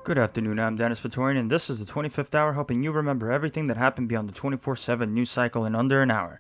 Good afternoon, I'm Dennis Vitorian, and this is the 25th hour helping you remember everything that happened beyond the 24/7 news cycle in under an hour.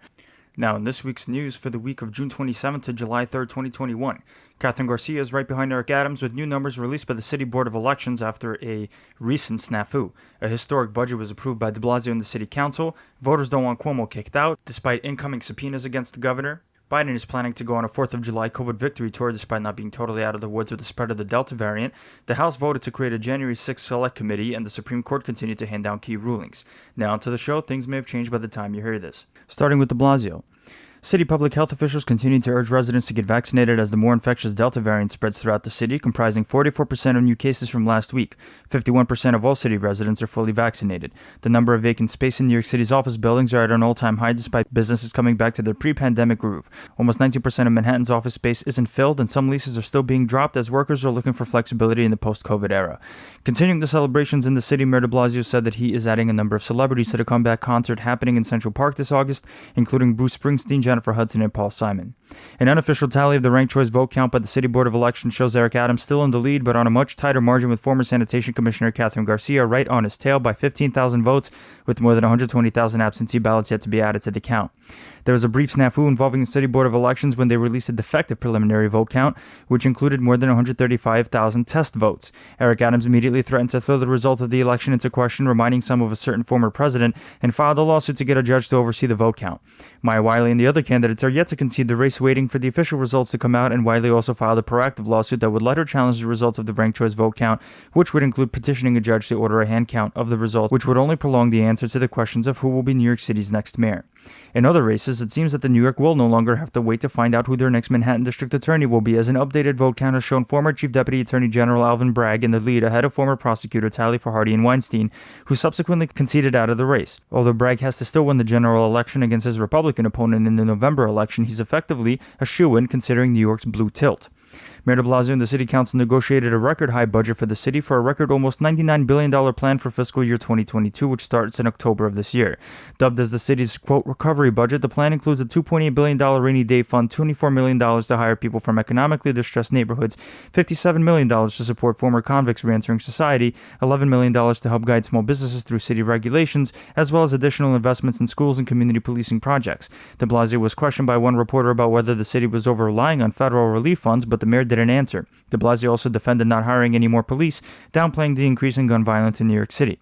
Now, in this week's news for the week of June 27th to July 3rd, 2021, Catherine Garcia is right behind Eric Adams with new numbers released by the City Board of Elections after a recent snafu. A historic budget was approved by Blasio and the City Council. Voters don't want Cuomo kicked out, despite incoming subpoenas against the governor. Biden is planning to go on a 4th of July COVID victory tour despite not being totally out of the woods with the spread of the Delta variant. The House voted to create a January 6th select committee, and the Supreme Court continued to hand down key rulings. Now onto the show. Things may have changed by the time you hear this. Starting with de Blasio. City public health officials continue to urge residents to get vaccinated as the more infectious Delta variant spreads throughout the city, comprising 44% of new cases from last week. 51% of all city residents are fully vaccinated. The number of vacant space in New York City's office buildings are at an all-time high despite businesses coming back to their pre-pandemic groove. Almost 90% of Manhattan's office space isn't filled, and some leases are still being dropped as workers are looking for flexibility in the post-COVID era. Continuing the celebrations in the city, Mayor de Blasio said that he is adding a number of celebrities to the comeback concert happening in Central Park this August, including Bruce Springsteen, Jennifer Hudson, and Paul Simon. An unofficial tally of the ranked choice vote count by the City Board of Elections shows Eric Adams still in the lead, but on a much tighter margin, with former Sanitation Commissioner Catherine Garcia right on his tail by 15,000 votes, with more than 120,000 absentee ballots yet to be added to the count. There was a brief snafu involving the City Board of Elections when they released a defective preliminary vote count, which included more than 135,000 test votes. Eric Adams immediately threatened to throw the result of the election into question, reminding some of a certain former president, and filed a lawsuit to get a judge to oversee the vote count. Maya Wiley and the other candidates are yet to concede the race, waiting for the official results to come out, and Wiley also filed a proactive lawsuit that would let her challenge the results of the ranked choice vote count, which would include petitioning a judge to order a hand count of the results, which would only prolong the answer to the questions of who will be New York City's next mayor. In other races, it seems that the New York will no longer have to wait to find out who their next Manhattan District Attorney will be, as an updated vote count has shown former Chief Deputy Attorney General Alvin Bragg in the lead ahead of former prosecutor Tally Fajardi and Weinstein, who subsequently conceded out of the race. Although Bragg has to still win the general election against his Republican opponent in the November election, he's effectively a shoo-in considering New York's blue tilt. Mayor de Blasio and the City Council negotiated a record-high budget for the city for a record almost $99 billion plan for fiscal year 2022, which starts in October of this year. Dubbed as the city's, quote, recovery budget, the plan includes a $2.8 billion rainy day fund, $24 million to hire people from economically distressed neighborhoods, $57 million to support former convicts re-entering society, $11 million to help guide small businesses through city regulations, as well as additional investments in schools and community policing projects. De Blasio was questioned by one reporter about whether the city was over-relying on federal relief funds, but the mayor didn't answer. De Blasio also defended not hiring any more police, downplaying the increase in gun violence in New York City.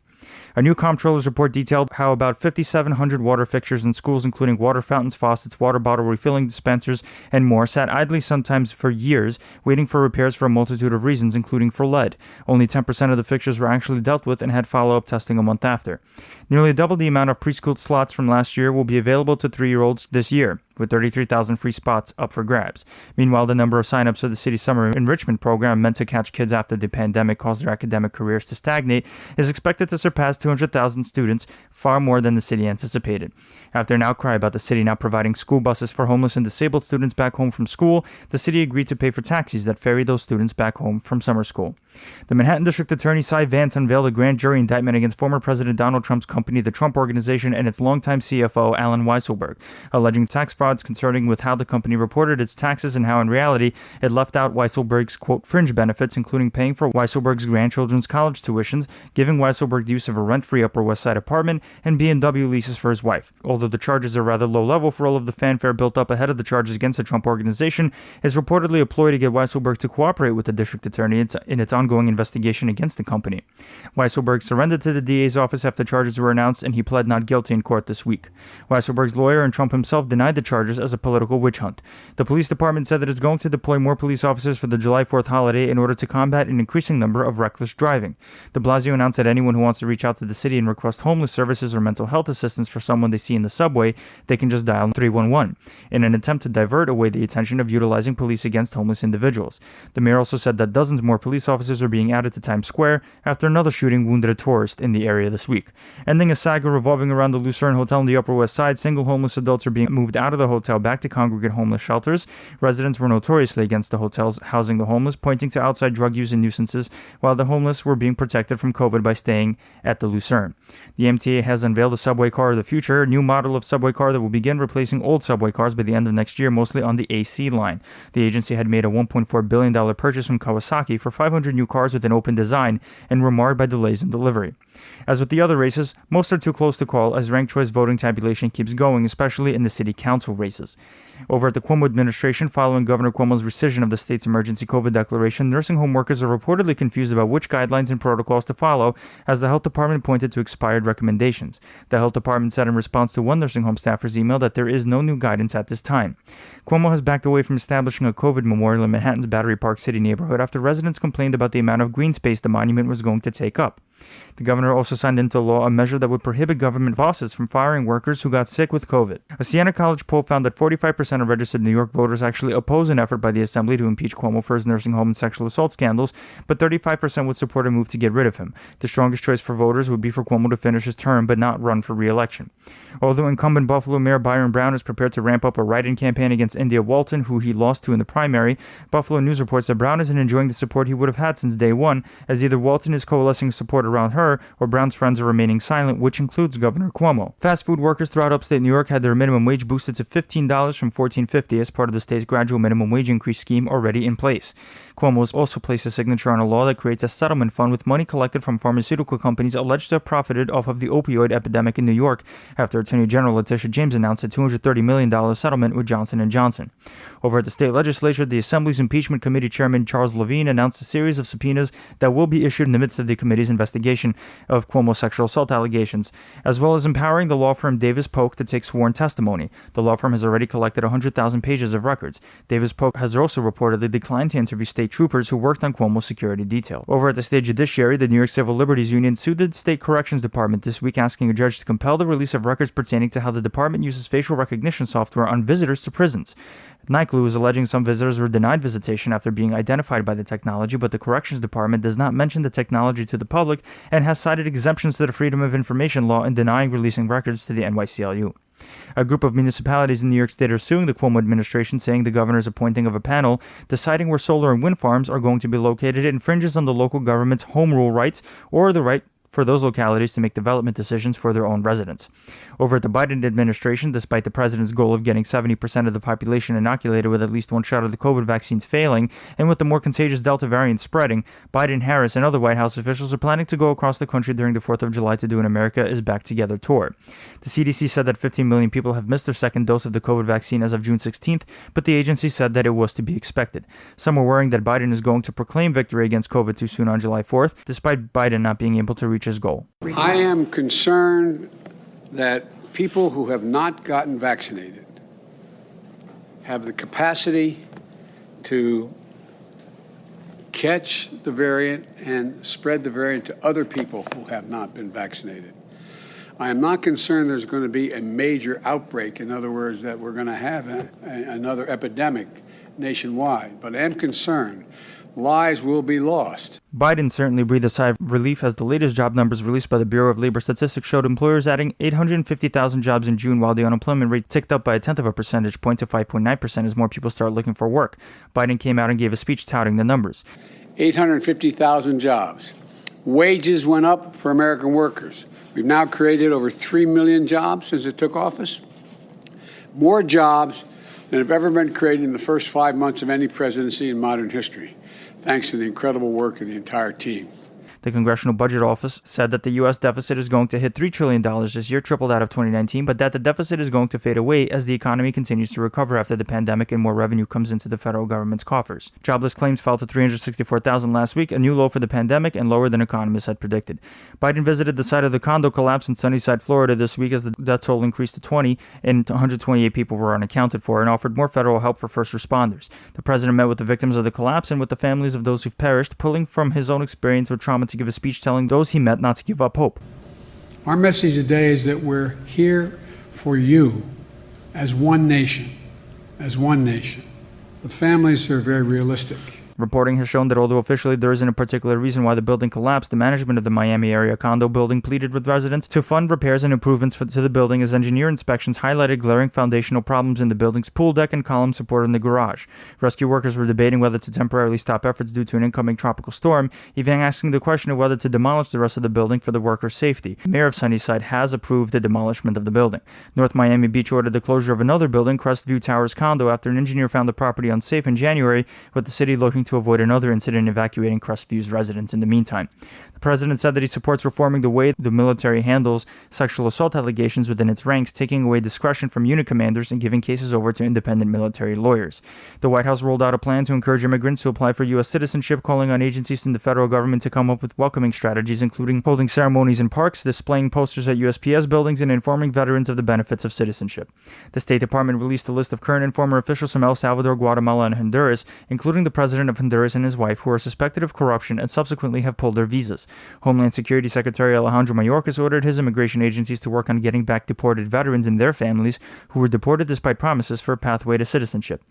A new comptroller's report detailed how about 5,700 water fixtures in schools, including water fountains, faucets, water bottle refilling dispensers, and more, sat idly sometimes for years, waiting for repairs for a multitude of reasons, including for lead. Only 10% of the fixtures were actually dealt with and had follow-up testing a month after. Nearly double the amount of preschool slots from last year will be available to 3-year-olds this year, with 33,000 free spots up for grabs. Meanwhile, the number of sign-ups for the city's summer enrichment program, meant to catch kids after the pandemic caused their academic careers to stagnate, is expected to surpass 200,000 students, far more than the city anticipated. After an outcry about the city not providing school buses for homeless and disabled students back home from school, the city agreed to pay for taxis that ferry those students back home from summer school. The Manhattan District Attorney Cy Vance unveiled a grand jury indictment against former President Donald Trump's company, the Trump Organization, and its longtime CFO, Alan Weisselberg, alleging tax frauds concerning with how the company reported its taxes and how, in reality, it left out Weisselberg's, quote, fringe benefits, including paying for Weisselberg's grandchildren's college tuitions, giving Weisselberg the use of a rent-free Upper West Side apartment, and B&W leases for his wife. Although the charges are rather low level for all of the fanfare built up ahead of the charges against the Trump Organization, is reportedly a ploy to get Weisselberg to cooperate with the district attorney in its ongoing investigation against the company. Weisselberg surrendered to the DA's office after charges were announced, and he pled not guilty in court this week. Weisselberg's lawyer and Trump himself denied the charges as a political witch hunt. The police department said that it's going to deploy more police officers for the July 4th holiday in order to combat an increasing number of reckless driving. De Blasio announced that anyone who wants to reach out to the city and request homeless services or mental health assistance for someone they see in the subway, they can just dial 311 in an attempt to divert away the attention of utilizing police against homeless individuals. The mayor also said that dozens more police officers are being added to Times Square after another shooting wounded a tourist in the area this week. Ending a saga revolving around the Lucerne Hotel in the Upper West Side, single homeless adults are being moved out of the hotel back to congregate homeless shelters. Residents were notoriously against the hotels housing the homeless, pointing to outside drug use and nuisances, while the homeless were being protected from COVID by staying at the Lucerne. The MTA has unveiled a subway car of the future, a new model model of subway car that will begin replacing old subway cars by the end of next year, mostly on the AC line. The agency had made a $1.4 billion purchase from Kawasaki for 500 new cars with an open design and were marred by delays in delivery. As with the other races, most are too close to call as ranked choice voting tabulation keeps going, especially in the city council races. Over at the Cuomo administration, following Governor Cuomo's rescission of the state's emergency COVID declaration, nursing home workers are reportedly confused about which guidelines and protocols to follow, as the health department pointed to expired recommendations. The health department said in response to one nursing home staffer's email that there is no new guidance at this time. Cuomo has backed away from establishing a COVID memorial in Manhattan's Battery Park City neighborhood after residents complained about the amount of green space the monument was going to take up. The governor also signed into law a measure that would prohibit government bosses from firing workers who got sick with COVID. A Siena College poll found that 45% of registered New York voters actually oppose an effort by the Assembly to impeach Cuomo for his nursing home and sexual assault scandals, but 35% would support a move to get rid of him. The strongest choice for voters would be for Cuomo to finish his term but not run for re-election. Although incumbent Buffalo Mayor Byron Brown is prepared to ramp up a write-in campaign against India Walton, who he lost to in the primary, Buffalo News reports that Brown isn't enjoying the support he would have had since day one, as either Walton is coalescing support around her or Brown's friends are remaining silent, which includes Governor Cuomo. Fast food workers throughout upstate New York had their minimum wage boosted to $15 from $14.50 as part of the state's gradual minimum wage increase scheme already in place. Cuomo has also placed a signature on a law that creates a settlement fund with money collected from pharmaceutical companies alleged to have profited off of the opioid epidemic in New York, after Attorney General Letitia James announced a $230 million settlement with Johnson & Johnson. Over at the state legislature, the Assembly's impeachment committee chairman Charles Levine announced a series of subpoenas that will be issued in the midst of the committee's investigation of Cuomo's sexual assault allegations, as well as empowering the law firm Davis Polk to take sworn testimony. The law firm has already collected 100,000 pages of records. Davis Polk has also reportedly declined to interview state troopers who worked on Cuomo's security detail. Over at the state judiciary, the New York Civil Liberties Union sued the state corrections department this week, asking a judge to compel the release of records pertaining to how the department uses facial recognition software on visitors to prisons. NYCLU is alleging some visitors were denied visitation after being identified by the technology, but the Corrections Department does not mention the technology to the public and has cited exemptions to the Freedom of Information law in denying releasing records to the NYCLU. A group of municipalities in New York State are suing the Cuomo administration, saying the governor's appointing of a panel deciding where solar and wind farms are going to be located infringes on the local government's home rule rights or the right for those localities to make development decisions for their own residents. Over at the Biden administration, despite the president's goal of getting 70% of the population inoculated with at least one shot of the COVID vaccines failing, and with the more contagious Delta variant spreading, Biden, Harris, and other White House officials are planning to go across the country during the 4th of July to do an America is Back Together tour. The CDC said that 15 million people have missed their second dose of the COVID vaccine as of June 16th, but the agency said that it was to be expected. Some are worrying that Biden is going to proclaim victory against COVID too soon on July 4th, despite Biden not being able to reach his goal. I am concerned that people who have not gotten vaccinated have the capacity to catch the variant and spread the variant to other people who have not been vaccinated. I am not concerned there's going to be a major outbreak, in other words, that we're going to have another epidemic nationwide, but I am concerned lives will be lost. Biden certainly breathed a sigh of relief as the latest job numbers released by the Bureau of Labor Statistics showed employers adding 850,000 jobs in June, while the unemployment rate ticked up by 0.1 percentage point to 5.9% as more people start looking for work. Biden came out and gave a speech touting the numbers. 850,000 jobs. Wages went up for American workers. We've now created over 3 million jobs since it took office. More jobs than have ever been created in the first 5 months of any presidency in modern history, thanks to the incredible work of the entire team. The Congressional Budget Office said that the U.S. deficit is going to hit $3 trillion this year, tripled out of 2019, but that the deficit is going to fade away as the economy continues to recover after the pandemic and more revenue comes into the federal government's coffers. Jobless claims fell to 364,000 last week, a new low for the pandemic and lower than economists had predicted. Biden visited the site of the condo collapse in Sunnyside, Florida this week as the death toll increased to 20 and 128 people were unaccounted for, and offered more federal help for first responders. The president met with the victims of the collapse and with the families of those who've perished, pulling from his own experience with trauma to give a speech telling those he met not to give up hope. Our message today is that we're here for you as one nation, as one nation. The families are very realistic. Reporting has shown that although officially there isn't a particular reason why the building collapsed, the management of the Miami area condo building pleaded with residents to fund repairs and improvements to the building as engineer inspections highlighted glaring foundational problems in the building's pool deck and column support in the garage. Rescue workers were debating whether to temporarily stop efforts due to an incoming tropical storm, even asking the question of whether to demolish the rest of the building for the workers' safety. The mayor of Sunnyside has approved the demolishment of the building. North Miami Beach ordered the closure of another building, Crestview Towers condo, after an engineer found the property unsafe in January, with the city looking to avoid another incident evacuating Crestview's residents in the meantime. The president said that he supports reforming the way the military handles sexual assault allegations within its ranks, taking away discretion from unit commanders and giving cases over to independent military lawyers. The White House rolled out a plan to encourage immigrants to apply for U.S. citizenship, calling on agencies in the federal government to come up with welcoming strategies, including holding ceremonies in parks, displaying posters at USPS buildings, and informing veterans of the benefits of citizenship. The State Department released a list of current and former officials from El Salvador, Guatemala, and Honduras, including the president of Honduras and his wife, who are suspected of corruption and subsequently have pulled their visas. Homeland Security Secretary Alejandro Mayorkas ordered his immigration agencies to work on getting back deported veterans and their families who were deported despite promises for a pathway to citizenship.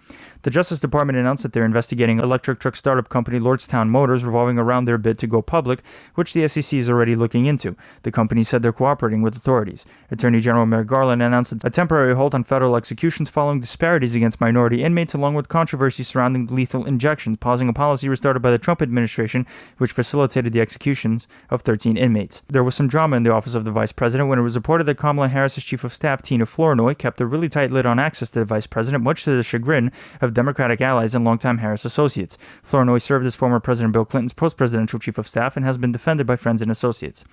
The Justice Department announced that they're investigating electric truck startup company Lordstown Motors revolving around their bid to go public, which the SEC is already looking into. The company said they're cooperating with authorities. Attorney General Merrick Garland announced a temporary halt on federal executions following disparities against minority inmates, along with controversy surrounding lethal injections, pausing a policy restarted by the Trump administration, which facilitated the executions of 13 inmates. There was some drama in the office of the vice president when it was reported that Kamala Harris's chief of staff, Tina Flournoy, kept a really tight lid on access to the vice president, much to the chagrin of Democratic allies and longtime Harris associates. Flournoy served as former President Bill Clinton's post-presidential chief of staff and has been defended by friends and associates.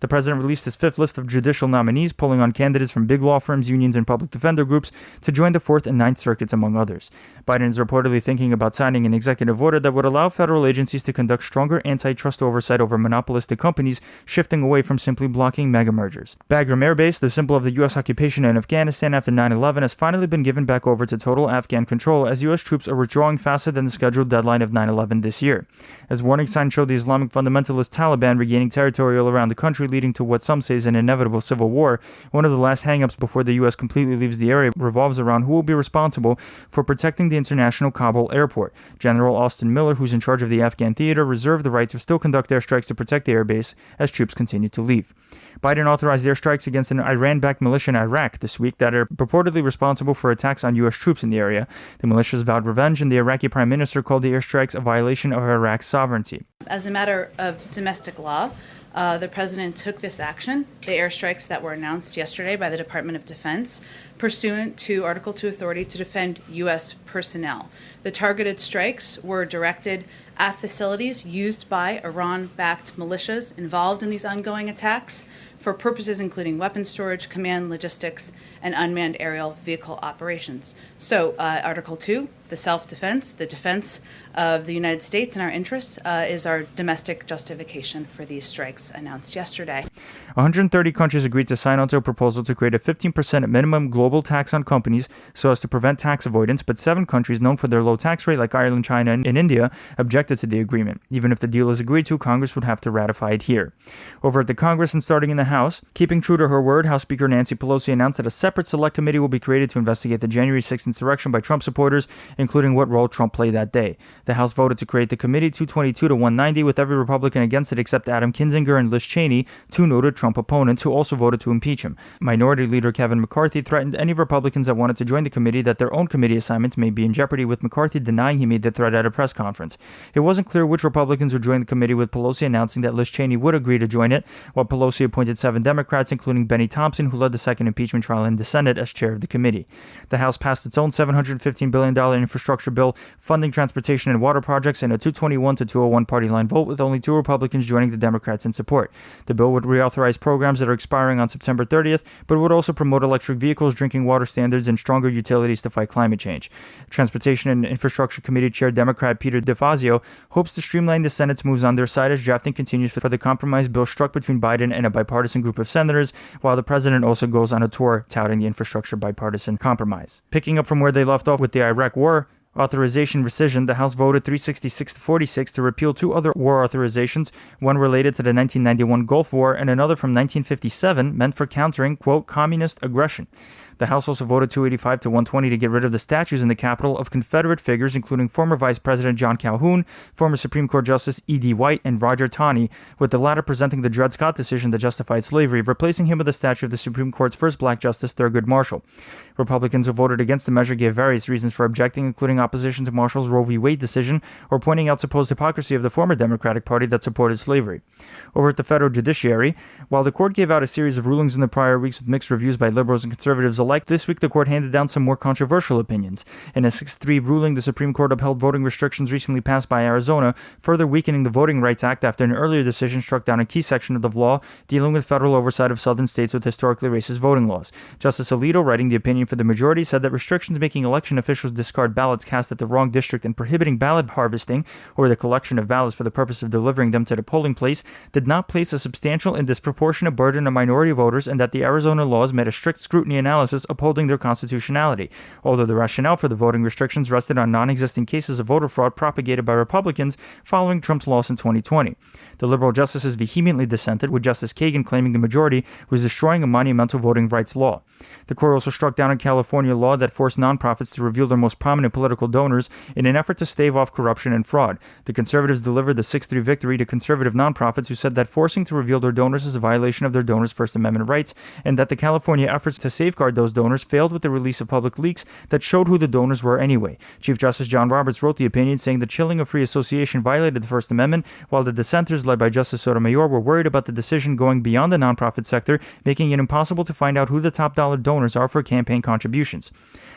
The president released his fifth list of judicial nominees, pulling on candidates from big law firms, unions, and public defender groups to join the 4th and 9th Circuits, among others. Biden is reportedly thinking about signing an executive order that would allow federal agencies to conduct stronger antitrust oversight over monopolistic companies, shifting away from simply blocking mega mergers. Bagram Air Base, the symbol of the U.S. occupation in Afghanistan after 9/11, has finally been given back over to total Afghan control as U.S. troops are withdrawing faster than the scheduled deadline of 9/11 this year. As warning signs show the Islamic fundamentalist Taliban regaining territory all around the country, leading to what some say is an inevitable civil war, one of the last hang-ups before the U.S. completely leaves the area revolves around who will be responsible for protecting the international Kabul airport. General Austin Miller, who's in charge of the Afghan theater, reserved the right to still conduct airstrikes to protect the airbase as troops continue to leave. Biden authorized airstrikes against an Iran-backed militia in Iraq this week that are purportedly responsible for attacks on U.S. troops in the area. The militias vowed revenge, and the Iraqi prime minister called the airstrikes a violation of Iraq's sovereignty. As a matter of domestic law, the president took this action, the airstrikes that were announced yesterday by the Department of Defense, pursuant to Article 2 authority to defend U.S. personnel. The targeted strikes were directed at facilities used by Iran-backed militias involved in these ongoing attacks for purposes including weapons storage, command, logistics, and unmanned aerial vehicle operations. So Article 2, the self-defense, the defense of the United States and our interests is our domestic justification for these strikes announced yesterday. 130 countries agreed to sign onto a proposal to create a 15% minimum global tax on companies so as to prevent tax avoidance, but 7 countries known for their low tax rate, like Ireland, China, and India, objected to the agreement. Even if the deal is agreed to, Congress would have to ratify it here. Over at the Congress and starting in the House, keeping true to her word, House Speaker Nancy Pelosi announced that a separate select committee will be created to investigate the January 6th insurrection by Trump supporters, including what role Trump played that day. The House voted to create the committee 222 to 190, with every Republican against it except Adam Kinzinger and Liz Cheney, 2 noted Trump opponents who also voted to impeach him. Minority Leader Kevin McCarthy threatened any Republicans that wanted to join the committee that their own committee assignments may be in jeopardy, with McCarthy denying he made the threat at a press conference. It wasn't clear which Republicans would join the committee, with Pelosi announcing that Liz Cheney would agree to join it, while Pelosi appointed 7 Democrats, including Benny Thompson, who led the second impeachment trial in the Senate, as chair of the committee. The House passed its own $715 billion infrastructure bill, funding transportation and water projects in a 221 to 201 party line vote, with only 2 Republicans joining the Democrats in support. The bill would reauthorize programs that are expiring on September 30th, but would also promote electric vehicles, drinking water standards, and stronger utilities to fight climate change. Transportation and Infrastructure Committee Chair Democrat Peter DeFazio hopes to streamline the Senate's moves on their side as drafting continues for the compromise bill struck between Biden and a bipartisan group of senators, while the president also goes on a tour touting the infrastructure bipartisan compromise. Picking up from where they left off with the Iraq War authorization rescission, the House voted 366 to 46 to repeal 2 other war authorizations, one related to the 1991 Gulf War and another from 1957 meant for countering, quote, communist aggression. The House also voted 285 to 120 to get rid of the statues in the Capitol of Confederate figures, including former Vice President John Calhoun, former Supreme Court Justice E.D. White, and Roger Taney, with the latter presenting the Dred Scott decision that justified slavery, replacing him with a statue of the Supreme Court's first black justice, Thurgood Marshall. Republicans who voted against the measure gave various reasons for objecting, including opposition to Marshall's Roe v. Wade decision or pointing out supposed hypocrisy of the former Democratic Party that supported slavery. Over at the federal judiciary, while the court gave out a series of rulings in the prior weeks with mixed reviews by liberals and conservatives alike, this week the court handed down some more controversial opinions. In a 6-3 ruling, the Supreme Court upheld voting restrictions recently passed by Arizona, further weakening the Voting Rights Act after an earlier decision struck down a key section of the law dealing with federal oversight of southern states with historically racist voting laws. Justice Alito, writing the opinion for the majority, said that restrictions making election officials discard ballots cast at the wrong district and prohibiting ballot harvesting, or the collection of ballots for the purpose of delivering them to the polling place, did not place a substantial and disproportionate burden on minority voters, and that the Arizona laws met a strict scrutiny analysis upholding their constitutionality, although the rationale for the voting restrictions rested on non-existing cases of voter fraud propagated by Republicans following Trump's loss in 2020. The liberal justices vehemently dissented, with Justice Kagan claiming the majority was destroying a monumental voting rights law. The court also struck down a California law that forced nonprofits to reveal their most prominent political donors in an effort to stave off corruption and fraud. The conservatives delivered the 6-3 victory to conservative nonprofits who said that forcing to reveal their donors is a violation of their donors' First Amendment rights, and that the California efforts to safeguard those donors failed with the release of public leaks that showed who the donors were anyway. Chief Justice John Roberts wrote the opinion saying the chilling of free association violated the First Amendment, while the dissenters led by Justice Sotomayor were worried about the decision going beyond the nonprofit sector, making it impossible to find out who the top dollar donors are for campaign contributions.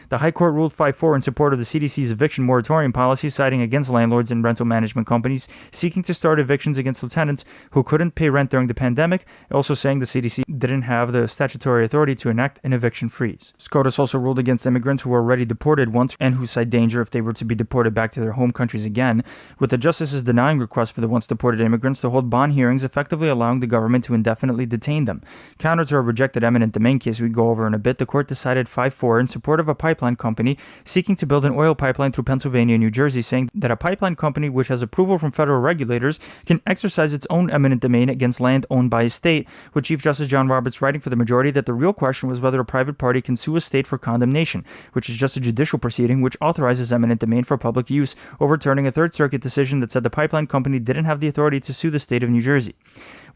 The High Court ruled 5-4 in support of the CDC's eviction moratorium policy, citing against landlords and rental management companies seeking to start evictions against tenants who couldn't pay rent during the pandemic, also saying the CDC didn't have the statutory authority to enact an eviction freeze. SCOTUS also ruled against immigrants who were already deported once and who cite danger if they were to be deported back to their home countries again, with the justices denying requests for the once deported immigrants to hold bond hearings, effectively allowing the government to indefinitely detain them. Counter to a rejected eminent domain case we go over in a bit, the court decided 5-4 in support of a pipeline company seeking to build an oil pipeline through Pennsylvania and New Jersey, saying that a pipeline company which has approval from federal regulators can exercise its own eminent domain against land owned by a state, with Chief Justice John Roberts writing for the majority that the real question was whether a private party can sue a state for condemnation, which is just a judicial proceeding which authorizes eminent domain for public use, overturning a Third Circuit decision that said the pipeline company didn't have the authority to sue the state of New Jersey.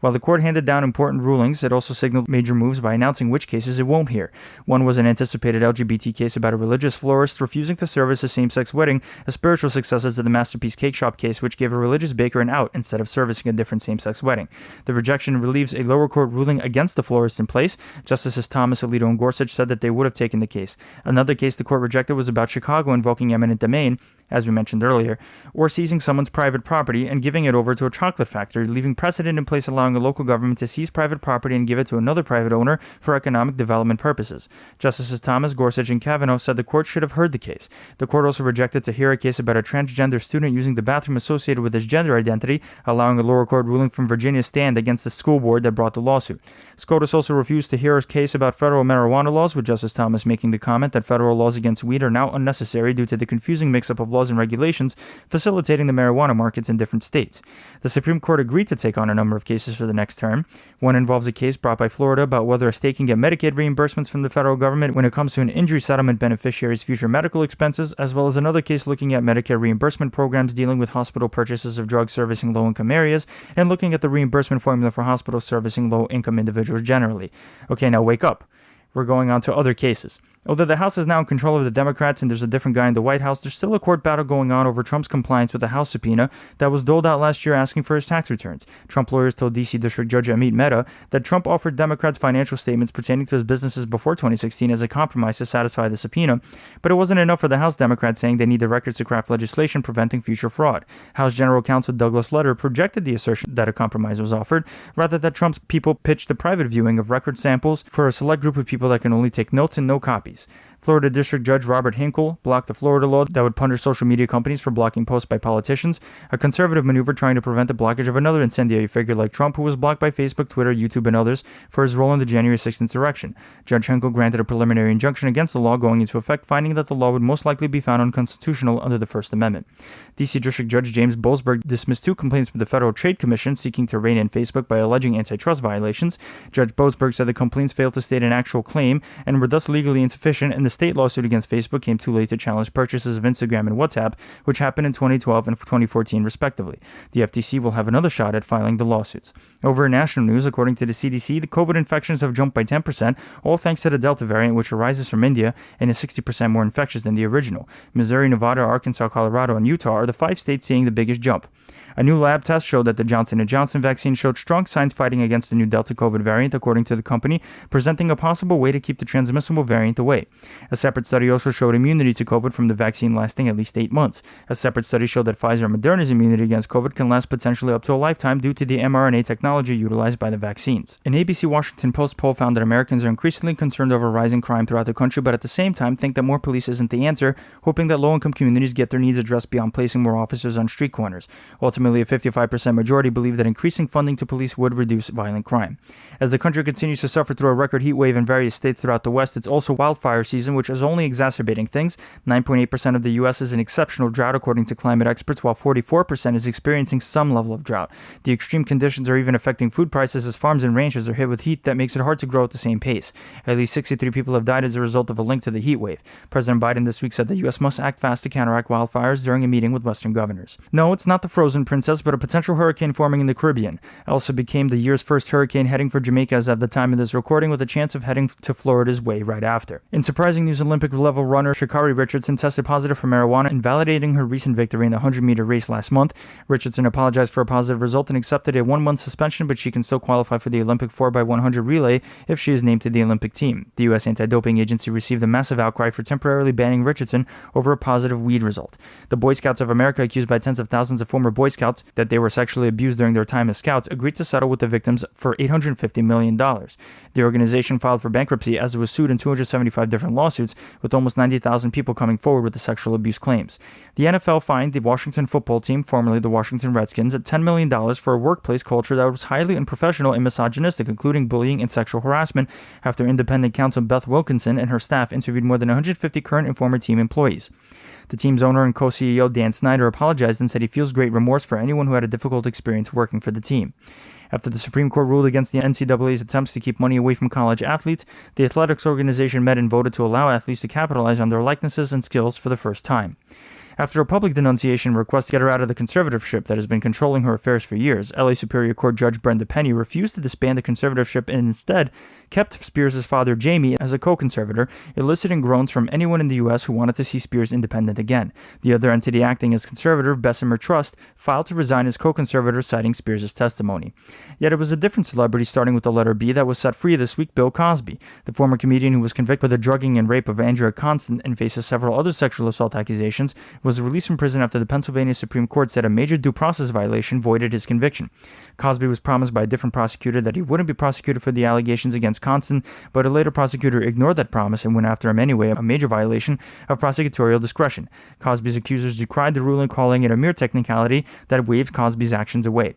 While the court handed down important rulings, it also signaled major moves by announcing which cases it won't hear. One was an anticipated LGBT case about a religious florist refusing to service a same-sex wedding, a spiritual successor to the Masterpiece Cake Shop case, which gave a religious baker an out instead of servicing a different same-sex wedding. The rejection relieves a lower court ruling against the florist in place. Justices Thomas, Alito, and Gorsuch said that they would have taken the case. Another case the court rejected was about Chicago invoking eminent domain, as we mentioned earlier, or seizing someone's private property and giving it over to a chocolate factory, leaving precedent in place allowing a local government to seize private property and give it to another private owner for economic development purposes. Justices Thomas, Gorsuch, and Kavanaugh said the court should have heard the case. The court also rejected to hear a case about a transgender student using the bathroom associated with his gender identity, allowing a lower court ruling from Virginia stand against the school board that brought the lawsuit. SCOTUS also refused to hear a case about federal marijuana laws, with Justice Thomas making the comment that federal laws against weed are now unnecessary due to the confusing mix-up of laws and regulations facilitating the marijuana markets in different states. The Supreme Court agreed to take on a number of cases for the next term. One involves a case brought by Florida about whether a state can get Medicaid reimbursements from the federal government when it comes to an injury settlement beneficiary's future medical expenses, as well as another case looking at Medicare reimbursement programs dealing with hospital purchases of drugs servicing low-income areas and looking at the reimbursement formula for hospitals servicing low-income individuals generally. Okay, now wake up. We're going on to other cases. Although the House is now in control of the Democrats and there's a different guy in the White House, there's still a court battle going on over Trump's compliance with a House subpoena that was doled out last year asking for his tax returns. Trump lawyers told D.C. District Judge Amit Mehta that Trump offered Democrats financial statements pertaining to his businesses before 2016 as a compromise to satisfy the subpoena, but it wasn't enough for the House Democrats, saying they need the records to craft legislation preventing future fraud. House General Counsel Douglas Letter projected the assertion that a compromise was offered, rather that Trump's people pitched the private viewing of record samples for a select group of people that can only take notes and no copies. Florida District Judge Robert Hinkle blocked the Florida law that would punish social media companies for blocking posts by politicians, a conservative maneuver trying to prevent the blockage of another incendiary figure like Trump, who was blocked by Facebook, Twitter, YouTube, and others for his role in the January 6th insurrection. Judge Hinkle granted a preliminary injunction against the law going into effect, finding that the law would most likely be found unconstitutional under the First Amendment. D.C. District Judge James Boasberg dismissed 2 complaints with the Federal Trade Commission seeking to rein in Facebook by alleging antitrust violations. Judge Boasberg said the complaints failed to state an actual claim and were thus legally insufficient, and the state lawsuit against Facebook came too late to challenge purchases of Instagram and WhatsApp, which happened in 2012 and 2014 respectively. The FTC will have another shot at filing the lawsuits. Over in national news, according to the CDC, the COVID infections have jumped by 10%, all thanks to the Delta variant, which arises from India and is 60% more infectious than the original. Missouri, Nevada, Arkansas, Colorado, and Utah are the 5 states seeing the biggest jump. A new lab test showed that the Johnson & Johnson vaccine showed strong signs fighting against the new Delta COVID variant, according to the company, presenting a possible way to keep the transmissible variant away. A separate study also showed immunity to COVID from the vaccine lasting at least 8 months. A separate study showed that Pfizer and Moderna's immunity against COVID can last potentially up to a lifetime due to the mRNA technology utilized by the vaccines. An ABC Washington Post poll found that Americans are increasingly concerned over rising crime throughout the country, but at the same time think that more police isn't the answer, hoping that low-income communities get their needs addressed beyond placing more officers on street corners. Ultimately, a 55% majority believe that increasing funding to police would reduce violent crime. As the country continues to suffer through a record heat wave in various states throughout the West, it's also wildfire season, which is only exacerbating things. 9.8% of the U.S. is in exceptional drought, according to climate experts, while 44% is experiencing some level of drought. The extreme conditions are even affecting food prices as farms and ranches are hit with heat that makes it hard to grow at the same pace. At least 63 people have died as a result of a link to the heat wave. President Biden this week said the U.S. must act fast to counteract wildfires during a meeting with Western governors. No, it's not the Frozen Princess, but a potential hurricane forming in the Caribbean. Elsa became the year's first hurricane heading for Jamaica as of the time of this recording, with a chance of heading to Florida's way right after. In surprising news, Olympic-level runner Sha'Carri Richardson tested positive for marijuana, invalidating her recent victory in the 100-meter race last month. Richardson apologized for a positive result and accepted a 1-month suspension, but she can still qualify for the Olympic 4x100 relay if she is named to the Olympic team. The U.S. anti-doping agency received a massive outcry for temporarily banning Richardson over a positive weed result. The Boy Scouts of America, accused by tens of thousands of former Boy Scouts that they were sexually abused during their time as scouts, agreed to settle with the victims for $850 million. The organization filed for bankruptcy as it was sued in 275 different lawsuits, with almost 90,000 people coming forward with the sexual abuse claims. The NFL fined the Washington football team, formerly the Washington Redskins, at $10 million for a workplace culture that was highly unprofessional and misogynistic, including bullying and sexual harassment, after independent counsel Beth Wilkinson and her staff interviewed more than 150 current and former team employees. The team's owner and co-CEO Dan Snyder apologized and said he feels great remorse for anyone who had a difficult experience working for the team. After the Supreme Court ruled against the NCAA's attempts to keep money away from college athletes, the athletics organization met and voted to allow athletes to capitalize on their likenesses and skills for the first time. After a public denunciation request to get her out of the conservatorship that has been controlling her affairs for years, LA Superior Court Judge Brenda Penny refused to disband the conservatorship and instead kept Spears' father Jamie as a co-conservator, eliciting groans from anyone in the U.S. who wanted to see Spears independent again. The other entity acting as conservator, Bessemer Trust, filed to resign as co-conservator, citing Spears' testimony. Yet it was a different celebrity, starting with the letter B, that was set free this week: Bill Cosby. The former comedian, who was convicted of the drugging and rape of Andrea Constant and faces several other sexual assault accusations, was released from prison after the Pennsylvania Supreme Court said a major due process violation voided his conviction. Cosby was promised by a different prosecutor that he wouldn't be prosecuted for the allegations against Constant, but a later prosecutor ignored that promise and went after him anyway, a major violation of prosecutorial discretion. Cosby's accusers decried the ruling, calling it a mere technicality that waves Cosby's actions away.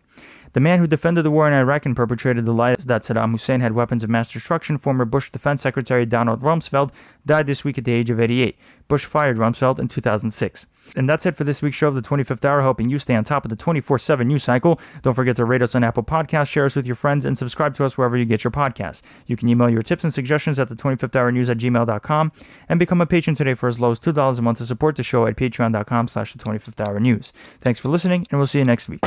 The man who defended the war in Iraq and perpetrated the lie that Saddam Hussein had weapons of mass destruction, former Bush Defense Secretary Donald Rumsfeld, died this week at the age of 88. Bush fired Rumsfeld in 2006. And that's it for this week's show of the 25th Hour, helping you stay on top of the 24/7 news cycle. Don't forget to rate us on Apple Podcasts, share us with your friends, and subscribe to us wherever you get your podcasts. You can email your tips and suggestions at the25thhournews@gmail.com and become a patron today for as low as $2 a month to support the show at patreon.com/the25thhournews. Thanks for listening, and we'll see you next week.